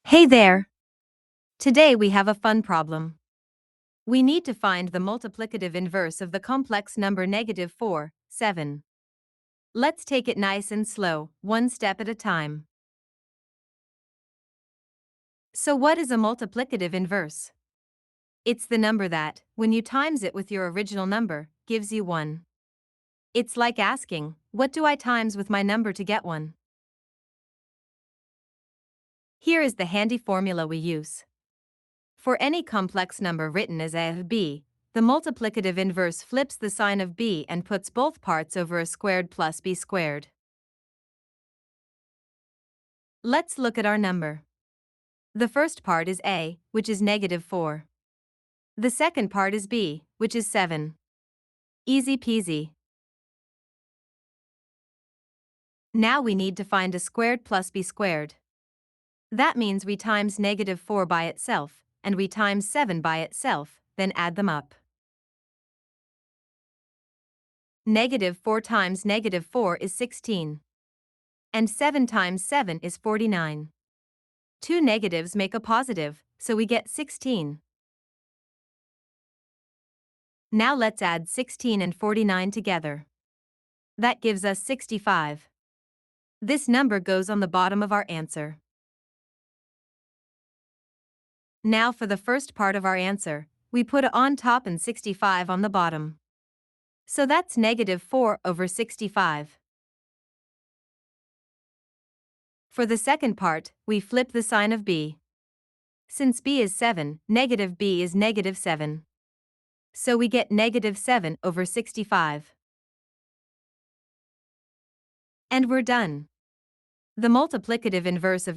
Hey there! Today we have a fun problem. We need to find the multiplicative inverse of the complex number -4, 7. Let's take it nice and slow, one step at a time. So what is a multiplicative inverse? It's the number that, when you times it with your original number, gives you 1. It's like asking, what do I times with my number to get 1? Here is the handy formula we use. For any complex number written as a of b, the multiplicative inverse flips the sign of b and puts both parts over a squared plus b squared. Let's look at our number. The first part is a, which is -4. The second part is b, which is 7. Easy peasy. Now we need to find a squared plus b squared. That means we times -4 by itself, and we times 7 by itself, then add them up. -4 times -4 is 16. And 7 times 7 is 49. Two negatives make a positive, so we get 16. Now let's add 16 and 49 together. That gives us 65. This number goes on the bottom of our answer. Now for the first part of our answer, we put a on top and 65 on the bottom. So that's -4 over 65. For the second part, we flip the sign of b. Since b is 7, negative b is -7. So we get -7 over 65. And we're done. The multiplicative inverse of